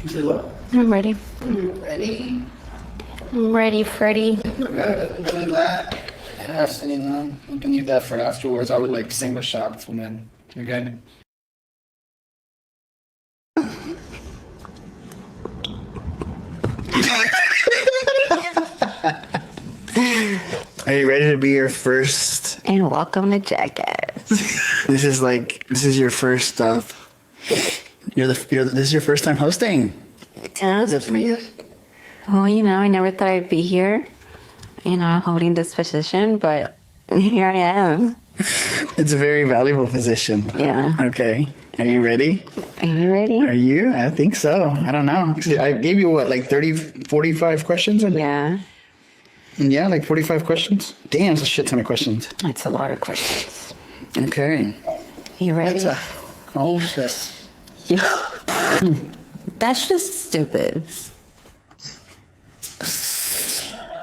Say what? I'm ready. Ready? I'm ready, Freddy. Doing that. Yes, you know, you can leave that for afterwards. I would like single shots and then you're good. Are you ready to be your first? And welcome to Jackass. This is your first stuff. This is your first time hosting. Is it for you? Well, I never thought I'd be here, holding this position, but here I am. It's a very valuable position. Yeah. Okay. Are you ready? Are you ready? Are you? I think so. I don't know. I gave you what, like 30, 45 questions? Yeah. Yeah, like 45 questions. Damn, that's a shit ton of questions. That's a lot of questions. Okay. You ready? Oh, shit. That's just stupid.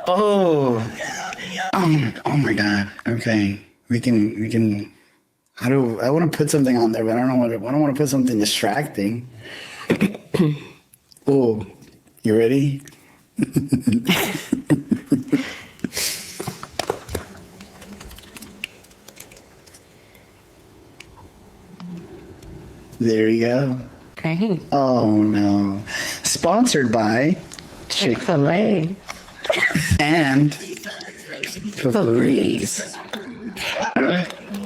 Oh my God. Okay. We can, I want to put something on there, but I don't want to put something distracting. Oh, you ready? There you go. Okay. Oh no. Sponsored by Chick-fil-A. and Febreze.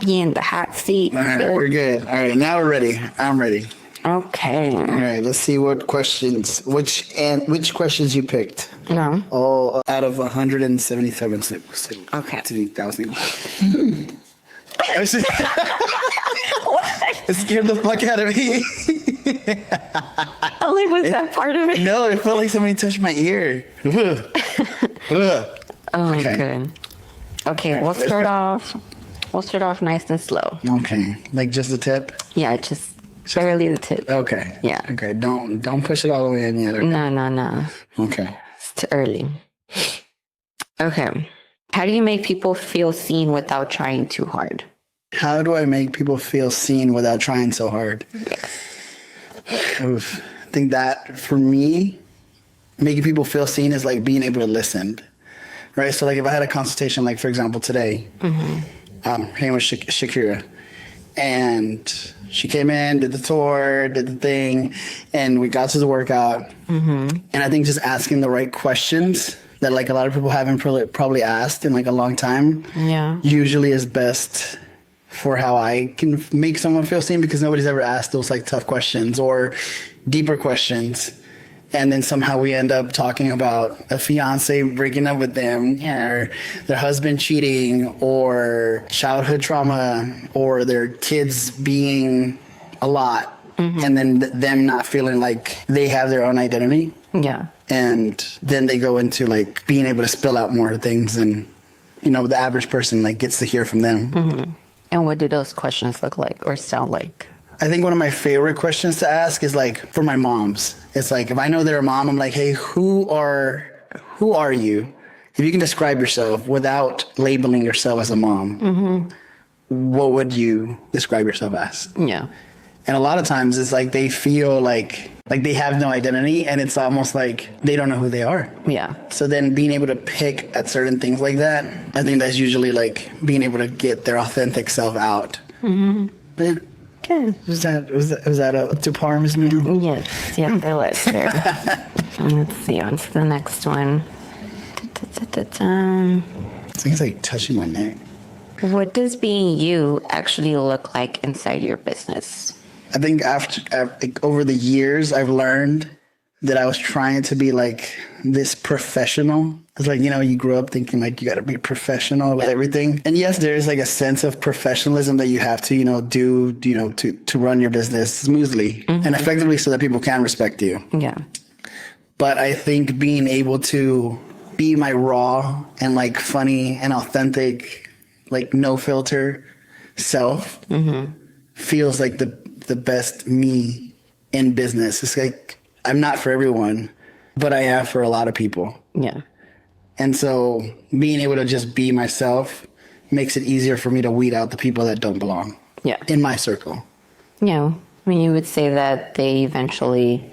You in the hot seat. All right, we're good. All right, now we're ready. I'm ready. Okay. All right, let's see which questions you picked. No. Oh, out of 177. Okay. 2,000. It scared the fuck out of me. Was that part of it? No, it felt like somebody touched my ear. Oh my Okay. god. Okay, we'll start off nice and slow. Okay, like just a tip. Yeah, just barely the tip. Okay. Yeah. Okay. Don't push it all the way in yet. Okay. No. Okay. It's too early. Okay. How do you make people feel seen without trying too hard? How do I make people feel seen without trying so hard? Oof. I think that for me, making people feel seen is like being able to listen, right? So like if I had a consultation, like for example today, hanging with Shakira, and she came in, did the tour, did the thing, and we got to the workout. And I think just asking the right questions that like a lot of people haven't probably asked in like a long time, usually is best for how I can make someone feel seen, because nobody's ever asked those like tough questions or deeper questions. And then somehow we end up talking about a fiance breaking up with them, or their husband cheating, or childhood trauma, or their kids being a lot. And then them not feeling like they have their own identity. Yeah. And then they go into like being able to spill out more things, and the average person like gets to hear from them. And what do those questions look like or sound like? I think one of my favorite questions to ask is like for my moms. It's like if I know they're a mom, I'm like, hey, who are you? If you can describe yourself without labeling yourself as a mom, what would you describe yourself as? Yeah. And a lot of times it's like they feel like they have no identity, and it's almost like they don't know who they are. Yeah. So then being able to pick at certain things like that, I think that's usually like being able to get their authentic self out. But Good. was that up to par, Ms. Newman? Yes, it was there. Let's see, on to the next one. Things like touching my neck. What does being you actually look like inside your business? I think over the years, I've learned that I was trying to be like this professional. It's like, you grew up thinking like you got to be professional with everything. And yes, there is like a sense of professionalism that you have to, do, to run your business smoothly and effectively so that people can respect you. Yeah. But I think being able to be my raw and like funny and authentic, like no filter self feels like the best me in business. It's like, I'm not for everyone, but I am for a lot of people. Yeah. And so being able to just be myself makes it easier for me to weed out the people that don't belong. Yeah. In my circle. You would say that they eventually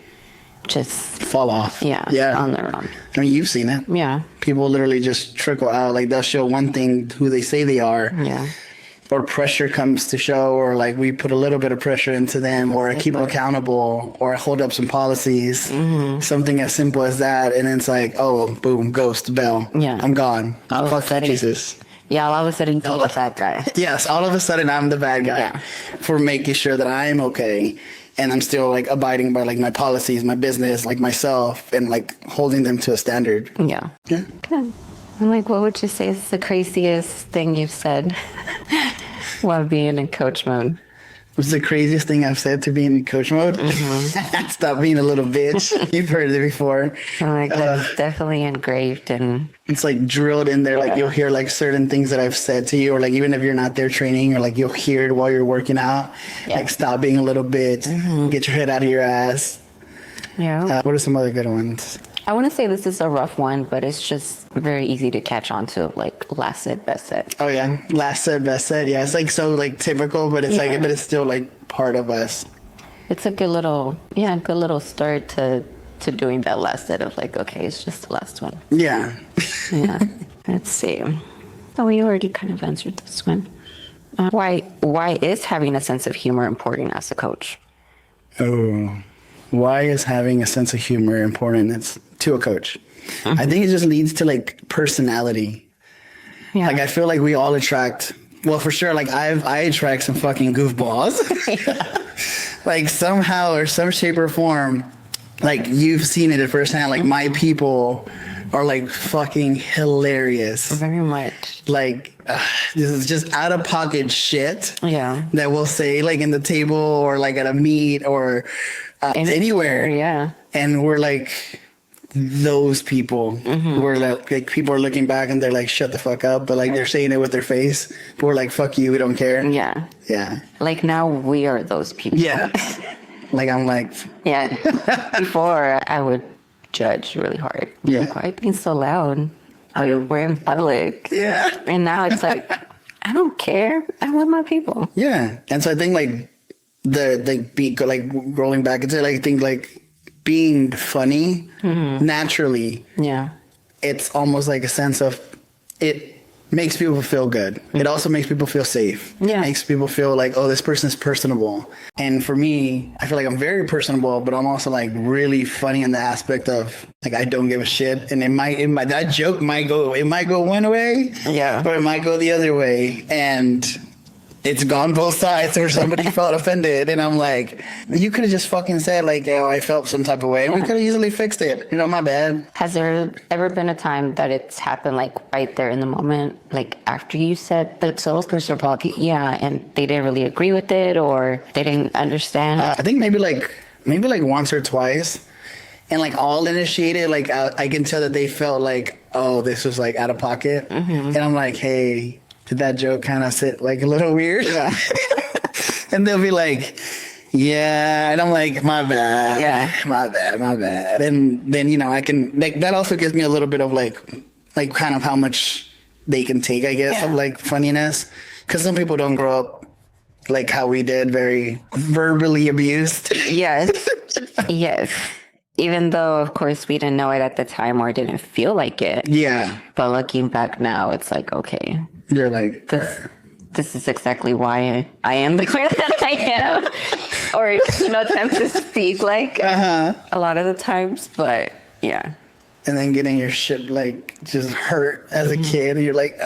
just fall off. yeah on their own. I mean, you've seen it. Yeah. People literally just trickle out. Like they'll show one thing who they say they are. Yeah. Or pressure comes to show, or like we put a little bit of pressure into them, or keep them accountable, or hold up some policies, something as simple as that, and it's like, oh, boom, ghost bell. Yeah. I'm gone. All of a Fuck sudden, Jesus. Yeah, all of a sudden, you're the bad guy. Yes, all of a sudden I'm the bad guy Yeah. for making sure that I'm okay, and I'm still like abiding by like my policies, my business, like myself, and like holding them to a standard. Yeah. Yeah. Good. I'm like, what would you say is the craziest thing you've said while being in coach mode? What's the craziest thing I've said to being in coach mode? Stop being a little bitch. You've heard it before. I'm like, that's definitely engraved in. It's like drilled in there. Like you'll hear like certain things that I've said to you, or like even if you're not there training, or like you'll hear it while you're working out. Yeah. Like stop being a little bitch. Get your head out of your ass. Yeah. What are some other good ones? I want to say this is a rough one, but it's just very easy to catch on to, like last said, best said. Oh yeah, last said, best said. Yeah, it's like so like typical, but it's like, but it's still like part of us. It's a good little start to doing that last set of like, okay, it's just the last one. Yeah. Yeah. Let's see. Oh, we already kind of answered this one. Why is having a sense of humor important as a coach? Oh, why is having a sense of humor important? It's to a coach. I think it just leads to like personality. Yeah. Like I feel like we all attract. Well, for sure. Like I attract some fucking goofballs. Like somehow or some shape or form, like you've seen it at firsthand. Like my people are like fucking hilarious. Very much. Like this is just out of pocket shit. Yeah. That we'll say like in the table or like at a meet or anywhere. Yeah. And we're like those people. We're like people are looking back and they're like, shut the fuck up. But like they're saying it with their face. But we're like, fuck you, we don't care. Yeah. Yeah. Like now we are those people. Yeah. Like I'm like, Yeah. Before I would judge really hard. Yeah. Like, why are you being so loud? Oh, we're in public. yeah. And now it's like, I don't care. I want my people. Yeah. And so I think like rolling back into like I think like being funny naturally, Yeah. it's almost like a sense of it makes people feel good. It also makes people feel safe. Yeah. It makes people feel like, oh, this person's personable. And for me, I feel like I'm very personable, but I'm also like really funny in the aspect of like I don't give a shit. And it might that joke might go one way, Yeah. or it might go the other way. And it's gone both sides, or somebody felt offended, and I'm like, you could have just fucking said like, oh, I felt some type of way, and we could have easily fixed it. You know, my bad. Has there ever been a time that it's happened like right there in the moment, like after you said the salesperson policy, yeah, and they didn't really agree with it or they didn't understand? I think maybe like once or twice, and like all initiated, like I can tell that they felt like, oh, this was like out of pocket, and I'm like, hey, did that joke kind of sit like a little weird? Yeah. And they'll be like, yeah, and I'm like, my bad, Yeah. my bad, and then you know I can like that also gives me a little bit of like kind of how much they can take, I guess, of like funniness, because some people don't grow up like how we did, very verbally abused. Yes. Yes. Even though, of course, we didn't know it at the time or didn't feel like it. Yeah, But looking back now, it's like, okay, you're like, this is exactly why I am the way that I am. Or, you know, attempt to speak like a lot of the times. But yeah. and then getting your shit like just hurt as a kid, and you're like,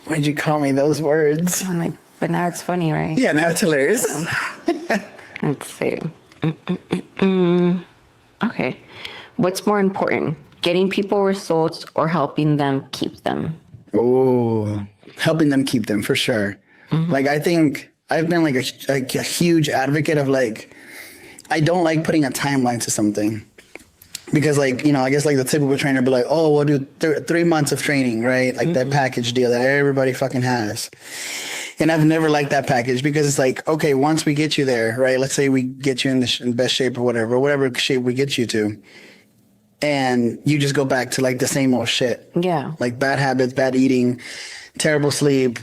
why'd you call me those words? I'm like, but now it's funny, right? Yeah, now it's hilarious. Let's see. Okay. What's more important, getting people results or helping them keep them? Oh, helping them keep them for sure. Like I think I've been like a huge advocate of like, I don't like putting a timeline to something. Because like, you know, I guess like the typical trainer would be like, oh, we'll do 3 months of training, right? Like that package deal that everybody fucking has. And I've never liked that package because it's like, okay, once we get you there, right? Let's say we get you in the best shape or whatever shape we get you to. And you just go back to like the same old shit. Yeah. Like bad habits, bad eating, terrible sleep,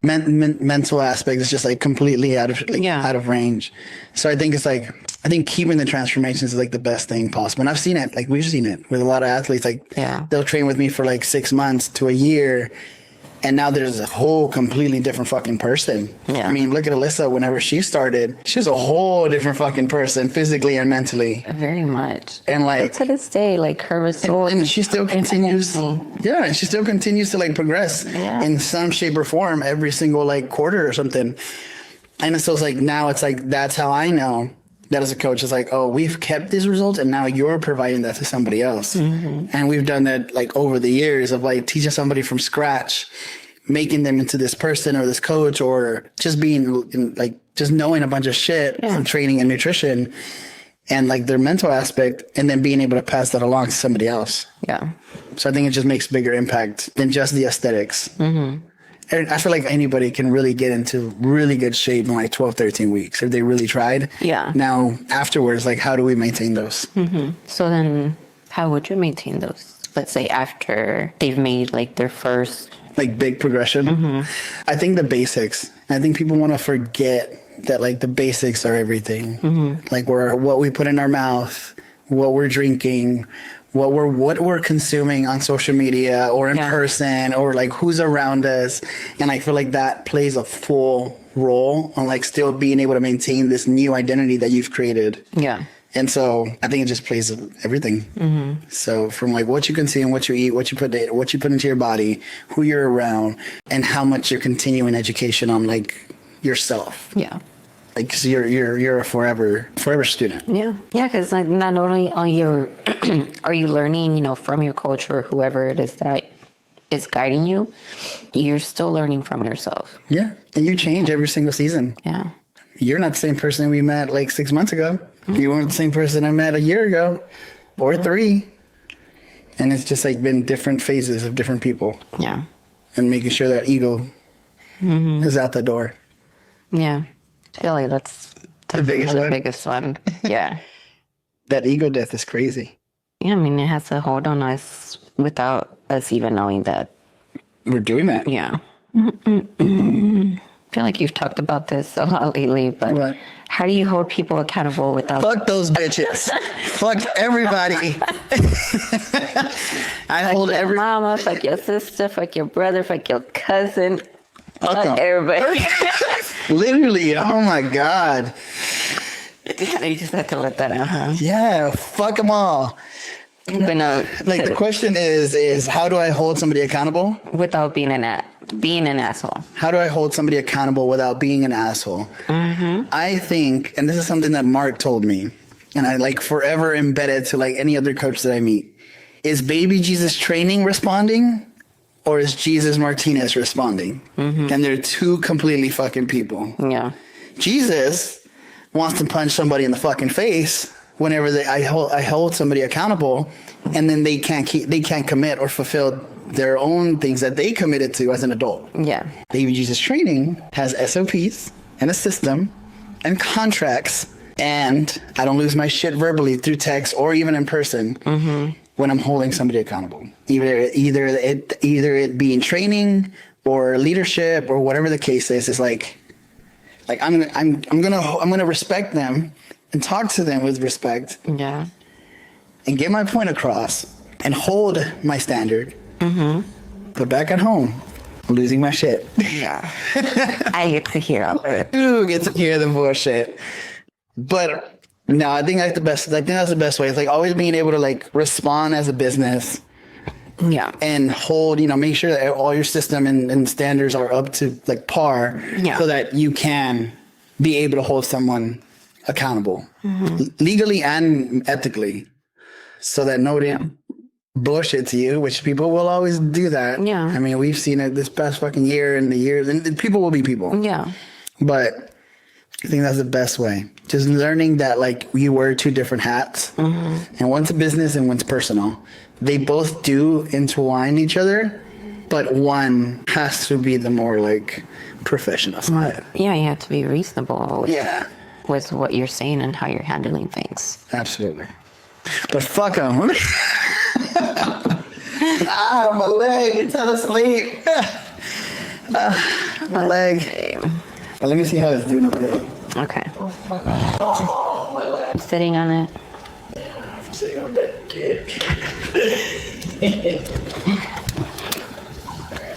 mental aspect is just like completely out of range. So I think it's like, I think keeping the transformations is like the best thing possible. And I've seen it, like we've seen it with a lot of athletes. Like they'll train with me for like 6 months to a year, and now there's a whole completely different fucking person. Yeah. I mean, look at Alyssa. Whenever she started, she was a whole different fucking person, physically and mentally. Very much. And like to this day, like her result, and she still continues. Yeah, and she still continues to like progress in some shape or form every single like quarter or something. And so it's like now it's like that's how I know that as a coach. It's like, oh, we've kept these results and now you're providing that to somebody else. And we've done that like over the years of like teaching somebody from scratch, making them into this person or this coach, or just being like just knowing a bunch of shit from training and nutrition and like their mental aspect, and then being able to pass that along to somebody else. Yeah. So I think it just makes bigger impact than just the aesthetics. And I feel like anybody can really get into really good shape in like 12, 13 weeks if they really tried. Yeah. Now, afterwards, like, how do we maintain those? So then how would you maintain those? Let's say after they've made like their first... Like big progression. I think the basics. I think people want to forget that like the basics are everything. Like what we put in our mouth, what we're drinking, what we're consuming on social media or in person, or like who's around us. And I feel like that plays a full role on like still being able to maintain this new identity that you've created. Yeah. And so I think it just plays everything. So from like what you consume, what you eat, what you put into your body, who you're around, and how much you're continuing education on like yourself. Yeah. Like, cause you're a forever student. Yeah. Yeah. Cause like not only are you, are you learning, you know, from your coach or whoever it is that is guiding you, you're still learning from yourself. Yeah. And you change every single season. Yeah. You're not the same person we met like 6 months ago. You weren't the same person I met a year ago or 3. And it's just like been different phases of different people. Yeah. And making sure that ego is out the door. Yeah. I feel like that's the biggest one. Yeah. That ego death is crazy. Yeah. I mean, it has a hold on us without us even knowing that. We're doing that. Yeah. I feel like you've talked about this a lot lately, but how do you hold people accountable without... Fuck those bitches. Fuck everybody. I hold your mama, fuck your sister, fuck your brother, fuck your cousin, fuck everybody. Literally, oh my God. You just have to let that out, huh? Yeah, fuck them all. But no, like the question is how do I hold somebody accountable without being an asshole? How do I hold somebody accountable without being an asshole? I think, and this is something that Mark told me, and I like forever embedded to like any other coach that I meet, is baby Jesus training responding, or is Jesus Martinez responding? And they're two completely fucking people. Yeah. Jesus wants to punch somebody in the fucking face whenever I hold somebody accountable, and then they can't commit or fulfill their own things that they committed to as an adult. Yeah. Baby Jesus training has SOPs and a system and contracts, and I don't lose my shit verbally through text or even in person when I'm holding somebody accountable. Either it being training or leadership or whatever the case is. It's like I'm gonna respect them and talk to them with respect. Yeah. And get my point across and hold my standard. But back at home, I'm losing my shit. Yeah. I get to hear all of it. Who gets to hear the bullshit? But no, I think that's the best. I think that's the best way. It's like always being able to like respond as a business. Yeah. And hold, make sure that all your system and standards are up to like par. Yeah. So that you can be able to hold someone accountable legally and ethically, so that nobody bullshits you, which people will always do that. Yeah. I mean, we've seen it this past fucking year and the years, and people will be people. Yeah. But I think that's the best way. Just learning that like you wear two different hats, and one's business and one's personal. They both do intertwine each other, but one has to be the more like professional side. Yeah, you have to be reasonable with what you're saying and how you're handling things. Absolutely. But fuck them. My leg, it's out of sleep. My leg. Well, let me see how it's doing over there. Okay. Oh, my leg. I'm sitting on it. Sitting on that dick.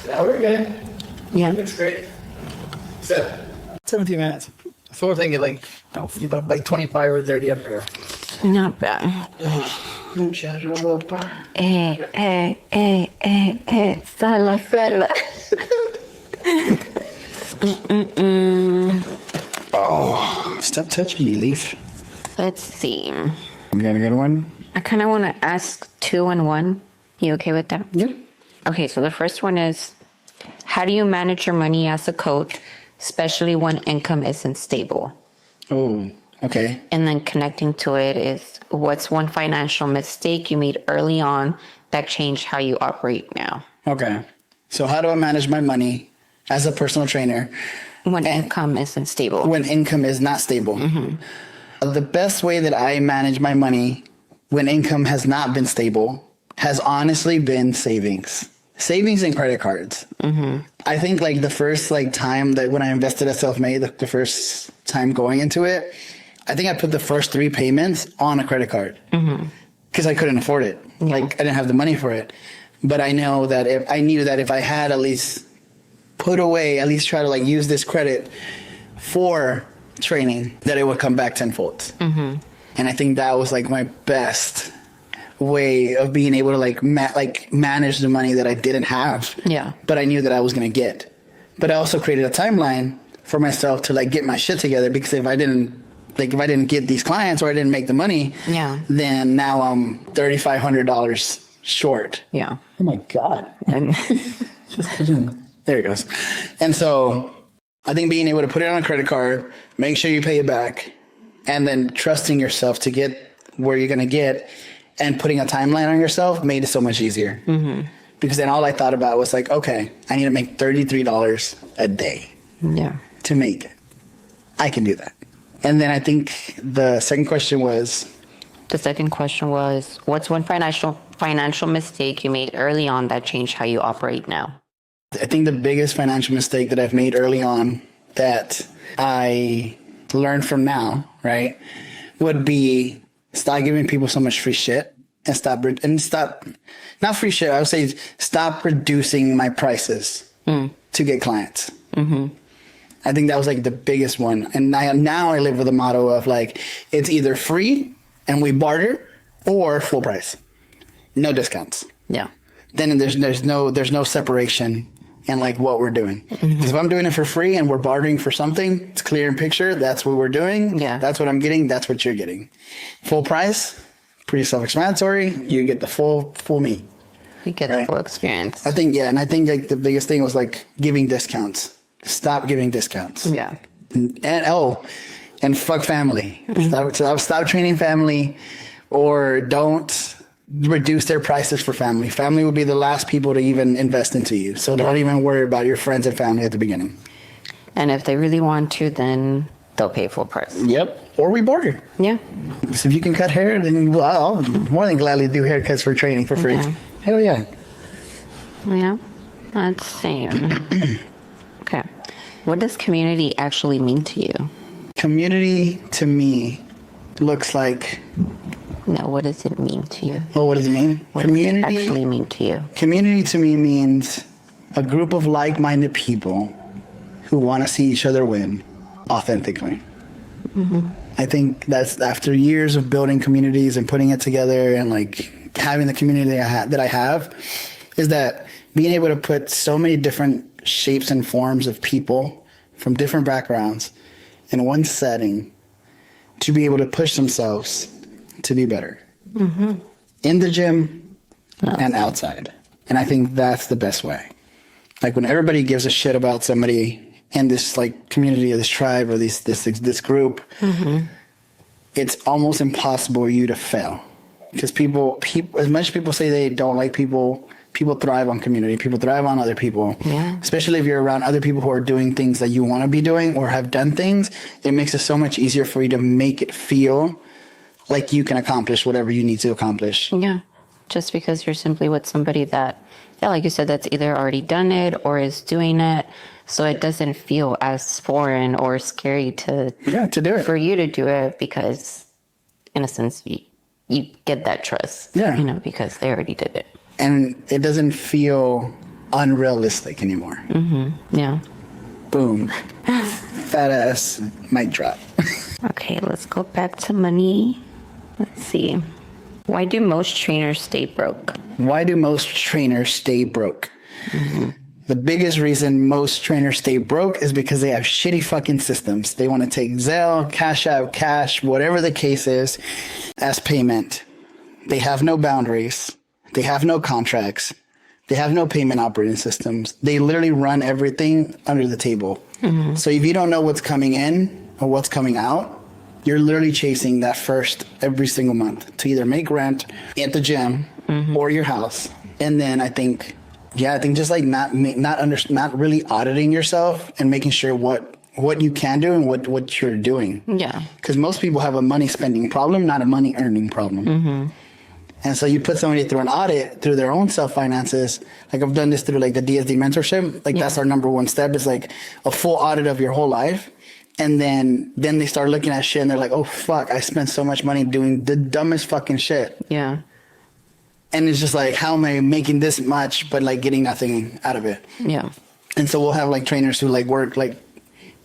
Now we're good. Yeah. That's great. So, 17 minutes. So we're thinking like 25 or 30 up there. Not bad. Sala. Oh, stop touching me, Leaf. Let's see. You got a good one? I kind of want to ask 2 and 1. You okay with that? Yep. Okay, so the first one is, how do you manage your money as a coach, especially when income isn't stable? Oh, okay. And then connecting to it is, what's one financial mistake you made early on that changed how you operate now? Okay. So how do I manage my money as a personal trainer When income isn't stable. when income is not stable? The best way that I manage my money when income has not been stable has honestly been savings. Savings and credit cards. I think like the first like time that when I invested at Self-Made, the first time going into it, I think I put the first 3 payments on a credit card because I couldn't afford it. Like I didn't have the money for it. But I know that if I knew that if I had at least put away, at least try to like use this credit for training, that it would come back tenfold. And I think that was like my best way of being able to like manage the money that I didn't have. Yeah. But I knew that I was going to get. But I also created a timeline for myself to like get my shit together, because if I didn't get these clients or I didn't make the money, then now I'm $3,500 short. Yeah. Oh my God. And There it goes. And so I think being able to put it on a credit card, make sure you pay it back, and then trusting yourself to get where you're going to get, and putting a timeline on yourself made it so much easier. Because then all I thought about was like, okay, I need to make $33 a day yeah. to make it. I can do that. And then I think the second question was, The second question was, what's one financial mistake you made early on that changed how you operate now? I think the biggest financial mistake that I've made early on that I learned from now, right, would be stop giving people so much free shit and stop, not free shit, I would say stop reducing my prices to get clients. I think that was like the biggest one. And now I live with a motto of like, it's either free and we barter, or full price. No discounts. Yeah. Then there's no separation in like what we're doing. Because if I'm doing it for free and we're bartering for something, it's clear in picture. That's what we're doing. Yeah. That's what I'm getting. That's what you're getting. Full price, pretty self-explanatory. You get the full me. You get the full experience. I think, yeah. And I think like the biggest thing was like giving discounts. Stop giving discounts. Yeah. And fuck family. Stop training family, or don't reduce their prices for family. Family will be the last people to even invest into you. So don't even worry about your friends and family at the beginning. And if they really want to, then they'll pay full price. Yep. Or we barter. Yeah. So if you can cut hair, then I'll more than gladly do haircuts for training for free. Okay. Hell yeah. Yeah. Let's see. Okay. What does community actually mean to you? Community to me looks like, No, what does it mean to you? well, what does it mean? What does it actually mean to you? Community to me means a group of like-minded people who want to see each other win authentically. I think that's after years of building communities and putting it together and like having the community that I have, is that being able to put so many different shapes and forms of people from different backgrounds in one setting to be able to push themselves to be better in the gym and outside. And I think that's the best way. Like when everybody gives a shit about somebody in this like community or this tribe or this group, it's almost impossible for you to fail, because people, as much as people say they don't like people thrive on community. People thrive on other people. Yeah. Especially if you're around other people who are doing things that you want to be doing or have done things, it makes it so much easier for you to make it feel like you can accomplish whatever you need to accomplish. Yeah. Just because you're simply with somebody that, yeah, like you said, that's either already done it or is doing it. So it doesn't feel as foreign or scary to do it. for you to do it, because in a sense, you get that trust. Yeah. You know, because they already did it. And it doesn't feel unrealistic anymore. Yeah. Boom. Fat ass mic drop. Okay, let's go back to money. Let's see. Why do most trainers stay broke? Why do most trainers stay broke? The biggest reason most trainers stay broke is because they have shitty fucking systems. They want to take Zelle, Cash Out, Cash, whatever the case is, as payment. They have no boundaries. They have no contracts. They have no payment operating systems. They literally run everything under the table. So if you don't know what's coming in or what's coming out, you're literally chasing that first every single month to either make rent at the gym or your house. And then I think just like not really auditing yourself and making sure what you can do and what you're doing. Yeah. Because most people have a money spending problem, not a money earning problem. And so you put somebody through an audit through their own self finances. Like I've done this through like the DSD mentorship. Like that's our number one step is like a full audit of your whole life. And then they start looking at shit and they're like, oh fuck, I spent so much money doing the dumbest fucking shit. Yeah. And it's just like, how am I making this much, but like getting nothing out of it? Yeah. And so we'll have like trainers who like work like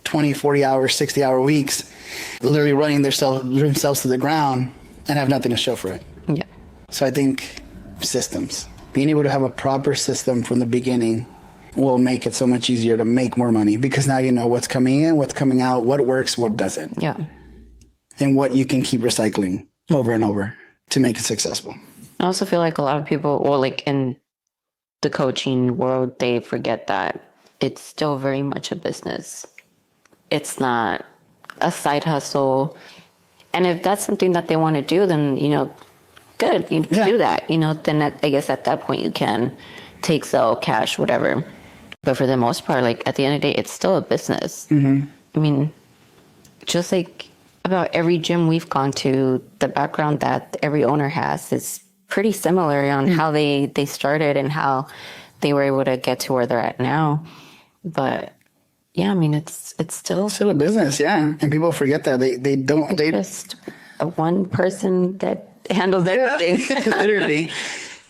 20, 40 hours, 60-hour weeks, literally running themselves to the ground and have nothing to show for it. Yeah. So I think systems, being able to have a proper system from the beginning will make it so much easier to make more money because now you know what's coming in, what's coming out, what works, what doesn't. Yeah. And what you can keep recycling over and over to make it successful. I also feel like a lot of people, or like in the coaching world, they forget that it's still very much a business. It's not a side hustle. And if that's something that they want to do, then, you know, good, you do that, you know, then I guess at that point you can take Zelle, cash, whatever. But for the most part, like at the end of the day, it's still a business. I mean, just like about every gym we've gone to, the background that every owner has is pretty similar on how they started and how they were able to get to where they're at now. But yeah, I mean, it's still a business, yeah. And people forget that they just a one person that handles everything. Literally.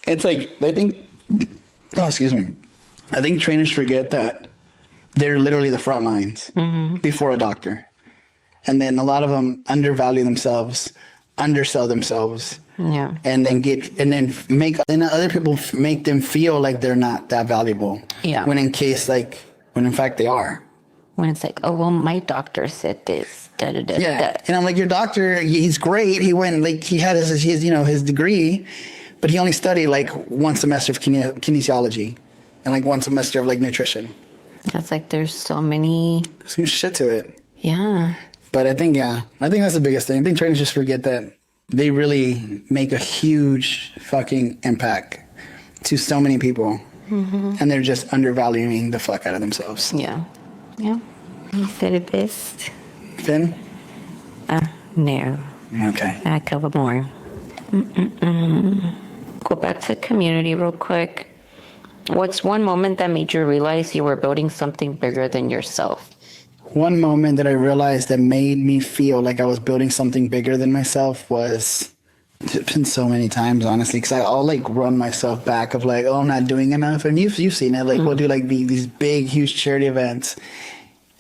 It's like, I think trainers forget that they're literally the front lines before a doctor. And then a lot of them undervalue themselves, undersell themselves. Yeah. And then make other people make them feel like they're not that valuable. Yeah. When in fact they are. When it's like, oh, well, my doctor said this. Da, da, da, Yeah. da. And I'm like, your doctor, he's great. He went, like, he had his degree, but he only studied like one semester of kinesiology and like one semester of like nutrition. That's like, there's so many. There's some shit to it. Yeah. But I think that's the biggest thing. I think trainers just forget that they really make a huge fucking impact to so many people. And they're just undervaluing the fuck out of themselves. Yeah. Yeah. You said it best. Finn? No. Okay. A couple more. Go back to community real quick. What's one moment that made you realize you were building something bigger than yourself? One moment that I realized that made me feel like I was building something bigger than myself was, it's been so many times, honestly, because I'll like run myself back of like, oh, I'm not doing enough. And you've seen it. Like we'll do like these big, huge charity events.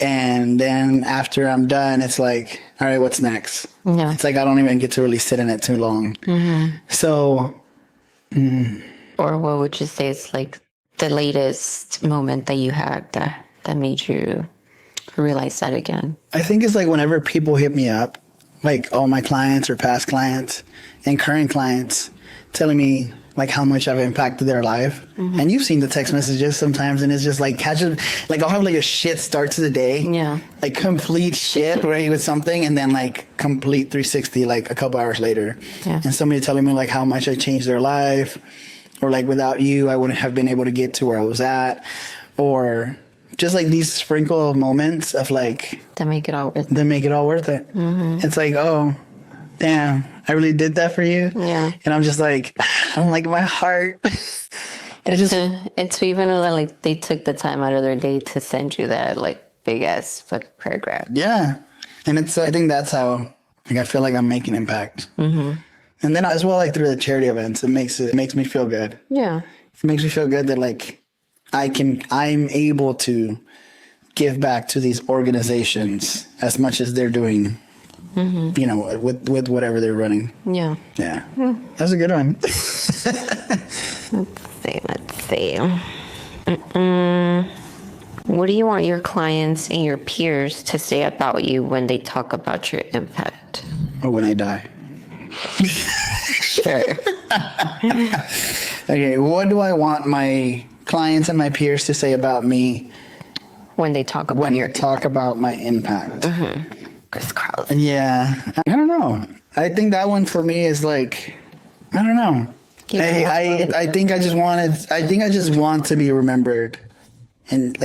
And then after I'm done, it's like, all right, what's next? Yeah. It's like I don't even get to really sit in it too long. So. Or what would you say is like the latest moment that you had that made you realize that again? I think it's like whenever people hit me up, like all my clients or past clients and current clients telling me like how much I've impacted their life. And you've seen the text messages sometimes and it's just like like I'll have like a shit start to the day. Yeah. Like complete shit ready with something and then like complete 360 like a couple hours later. Yeah. And somebody telling me like how much I changed their life or like without you I wouldn't have been able to get to where I was at, or just like these sprinkle of moments of like That make it all worth it. that make it all worth it. It's like, oh, damn, I really did that for you. Yeah. And I'm just like, I'm like my heart. It just And so even though like they took the time out of their day to send you that like big ass paragraph. yeah. And it's I think that's how Like I feel like I'm making impact. Mm-hmm. And then as well, like through the charity events, it makes me feel good. Yeah. It makes me feel good that like I'm able to give back to these organizations as much as they're doing, you know, with whatever they're running. Yeah. Yeah. That's a good one. Let's see. What do you want your clients and your peers to say about you when they talk about your impact? Or when I die. Sure. Okay, what do I want my clients and my peers to say about me When they talk about when your you talk about my impact? Chris Carl. Yeah, I don't know. I think that one for me is like, I don't know. I think I just want to be remembered and like,